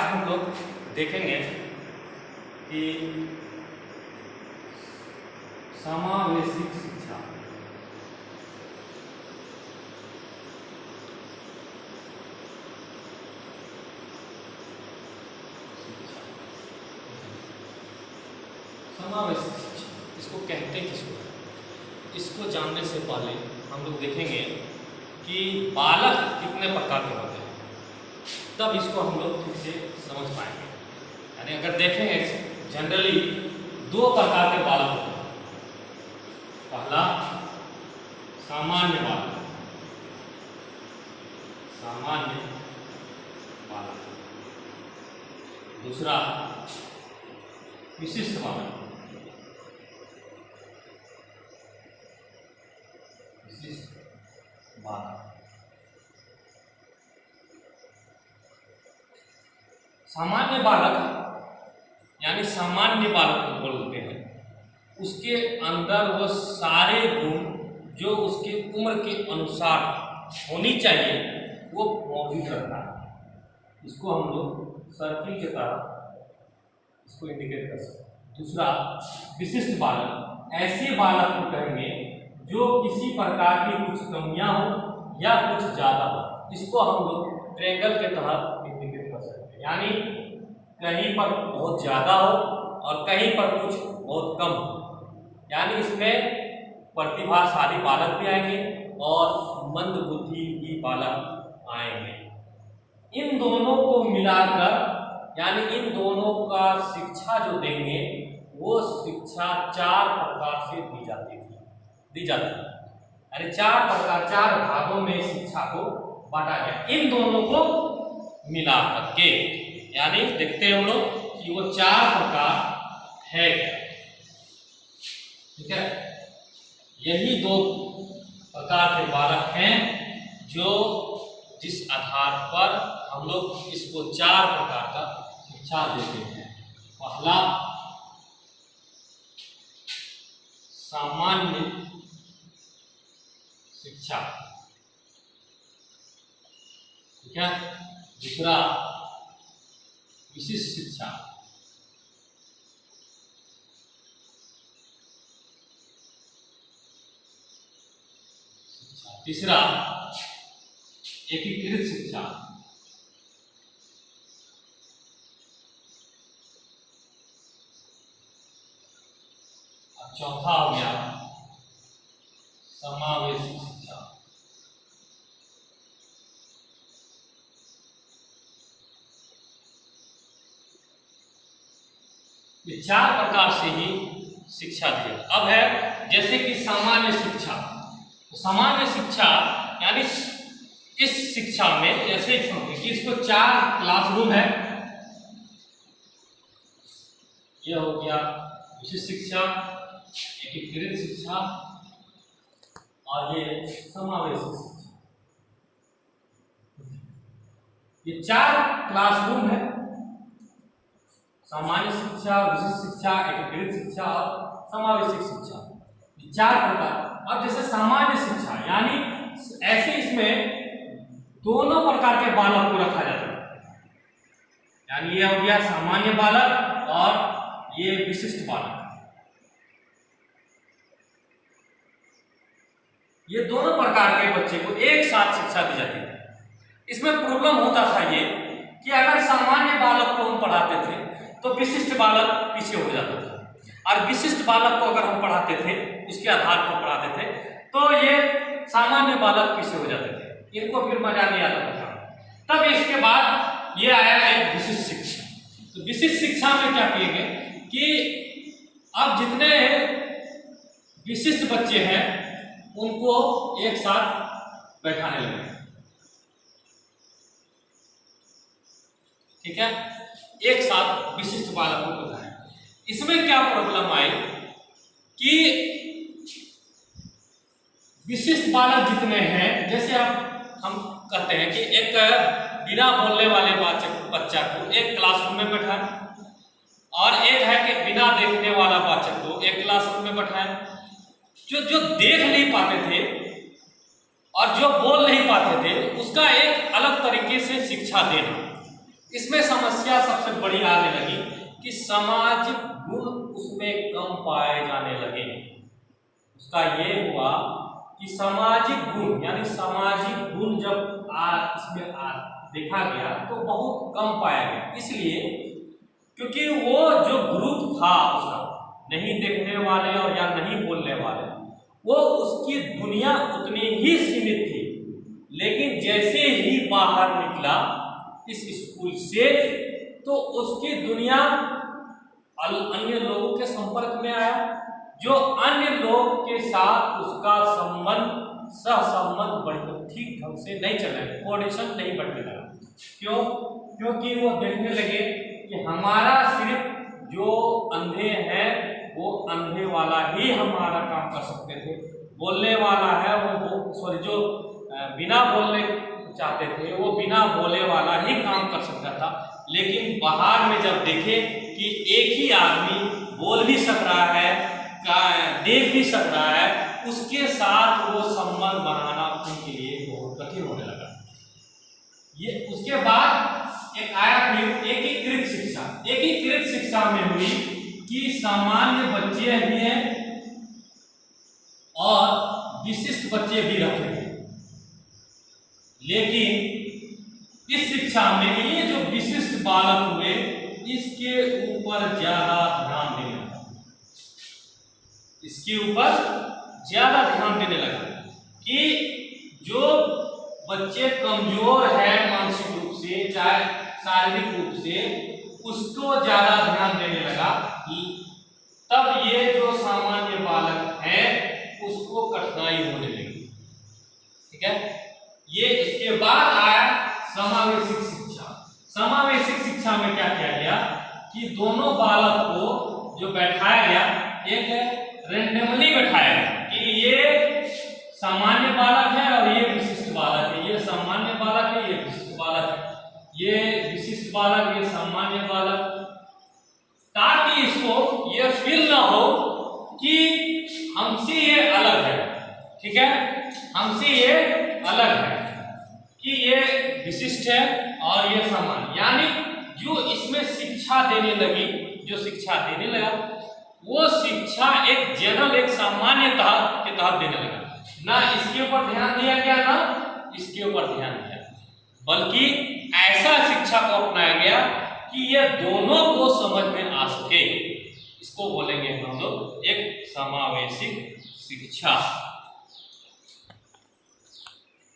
हम लोग देखेंगे कि समावेशिक शिक्षा। समावेशिक शिक्षा इसको कहते हैं किसको? इसको जानने से पहले हम लोग देखेंगे कि बालक कितने प्रकार के होते हैं, तब इसको हम लोग ठीक से समझ पाएंगे। यानी अगर देखेंगे जनरली दो प्रकार के बालक होते हैं। पहला सामान्य बालक, सामान्य बालक। दूसरा विशिष्ट बालक, विशिष्ट बालक। सामान्य बालक यानी सामान्य बालक को बोलते हैं, उसके अंदर वो सारे गुण जो उसके उम्र के अनुसार होनी चाहिए वो मौजूद रहता है। इसको हम लोग सर्किल के तरह इसको इंडिकेट कर सकते हैं। दूसरा विशिष्ट बालक, ऐसे बालक को कहेंगे जो किसी प्रकार की कुछ कमियां हो या कुछ ज़्यादा हो। इसको हम लोग ट्रायंगल के तहत इंडिकेट कर सकते हैं। यानी कहीं पर बहुत ज़्यादा हो और कहीं पर कुछ बहुत कम हो। यानी इसमें प्रतिभाशाली बालक भी आएंगे और मंद बुद्धि भी बालक आएंगे। इन दोनों को मिलाकर यानी इन दोनों का शिक्षा जो देंगे वो शिक्षा चार प्रकार से दी जाती है। यानी चार प्रकार, चार भागों में शिक्षा को बांटा गया इन दोनों को मिला करके। यानी देखते हैं हम लोग कि वो चार प्रकार है क्या। ठीक है, यही दो प्रकार के बालक हैं जो जिस आधार पर हम लोग इसको चार प्रकार का शिक्षा देते हैं। पहला सामान्य शिक्षा, ठीक है। दूसरा विशिष्ट शिक्षा, तीसरा एकीकृत शिक्षा, और चौथा हो गया समावेशी शिक्षा। ये चार प्रकार से ही शिक्षा दी। अब है जैसे कि सामान्य शिक्षा। तो सामान्य शिक्षा यानी इस शिक्षा में ऐसे कि इसको चार क्लासरूम है। यह हो गया विशिष्ट शिक्षा, एकीकृत शिक्षा और ये समावेशी शिक्षा। ये चार क्लासरूम है, सामान्य शिक्षा, विशिष्ट शिक्षा, एकीकृत शिक्षा और समावेशी शिक्षा। ये चार प्रकार। अब जैसे सामान्य शिक्षा यानी ऐसे इसमें दोनों प्रकार के बालक को रखा जाता है। यानी ये हो गया सामान्य बालक और ये विशिष्ट बालक। ये दोनों प्रकार के बच्चे को एक साथ शिक्षा दी जाती है। इसमें प्रॉब्लम होता था ये कि अगर सामान्य बालक को हम पढ़ाते थे तो विशिष्ट बालक पीछे हो जाता था, और विशिष्ट बालक को अगर हम पढ़ाते थे उसके आधार पर पढ़ाते थे तो ये सामान्य बालक पीछे हो जाते थे। इनको फिर मजा नहीं आता था। तब इसके बाद ये आया एक विशिष्ट शिक्षा। तो विशिष्ट शिक्षा में क्या किए कि अब जितने विशिष्ट बच्चे हैं उनको एक साथ बैठाने लगे। ठीक है, एक साथ विशिष्ट बालक को बताएं। इसमें क्या प्रॉब्लम आई कि विशिष्ट बालक जितने हैं, जैसे अब हम कहते हैं कि एक बिना बोलने वाले बच्चा को एक क्लासरूम में बैठाएं और एक है कि बिना देखने वाला बच्चा को एक क्लासरूम में बैठाएं। जो देख नहीं पाते थे और जो बोल नहीं पाते थे उसका एक अलग तरीके से शिक्षा देना, इसमें समस्या सबसे बड़ी आने लगी कि सामाजिक गुण उसमें कम पाए जाने लगे। उसका ये हुआ कि सामाजिक गुण यानी सामाजिक गुण जब इसमें देखा गया तो बहुत कम पाया गया, इसलिए क्योंकि वो जो ग्रुप था उसका नहीं देखने वाले और या नहीं बोलने वाले, वो उसकी दुनिया उतनी ही सीमित थी। लेकिन जैसे ही बाहर निकला इस स्कूल से तो उसकी दुनिया अन्य लोगों के संपर्क में आया, जो अन्य लोग के साथ उसका संबंध सहसंबंध बढ़िया ठीक ढंग से नहीं चल रहा, कोऑर्डिनेशन नहीं बढ़ने लगा। क्यों? क्योंकि वो देखने लगे कि हमारा सिर्फ जो अंधे हैं वो अंधे वाला ही हमारा काम कर सकते थे, बोलने वाला है वो जो बिना बोलने चाहते थे वो बिना बोले वाला ही काम कर सकता था। लेकिन बाहर में जब देखे कि एक ही आदमी बोल भी सक रहा है, देख भी सक रहा है, उसके साथ वो संबंध बनाना उनके लिए बहुत कठिन होने लगा। ये उसके बाद एक आया फिर एकीकृत शिक्षा। एकीकृत शिक्षा में हुई कि सामान्य बच्चे भी हैं और विशिष्ट बच्चे भी रखे थे। लेकिन इस शिक्षा में ये जो विशिष्ट बालक हुए इसके ऊपर ज्यादा ध्यान देने लगा, इसके ऊपर ज्यादा ध्यान देने लगा कि जो बच्चे कमजोर है मानसिक रूप से चाहे शारीरिक रूप से, उसको ज्यादा ध्यान देने लगा। तब ये जो सामान्य बालक है उसको कठिनाई होने लगी। ठीक है, ये इसके बाद आया समावेशिक शिक्षा। समावेशिक शिक्षा में क्या किया गया कि दोनों बालक को जो बैठाया गया, एक रेंडमली बैठाया गया कि ये सामान्य बालक है और ये विशिष्ट बालक है, ये सामान्य बालक है, ये विशिष्ट बालक है, ये विशिष्ट बालक, ये सामान्य बालक, ताकि इसको ये फील ना हो कि हमसे ये अलग है। ठीक है, हमसे ये अलग है कि ये विशिष्ट है और ये सामान्य, यानी जो इसमें शिक्षा देने लगी, जो शिक्षा देने लगा वो शिक्षा एक जनरल एक सामान्यता के तहत देने लगा। ना इसके ऊपर ध्यान दिया गया ना इसके ऊपर ध्यान दिया, बल्कि ऐसा शिक्षा को अपनाया गया कि ये दोनों को समझ में आ सके। इसको बोलेंगे हम लोग एक समावेशिक शिक्षा।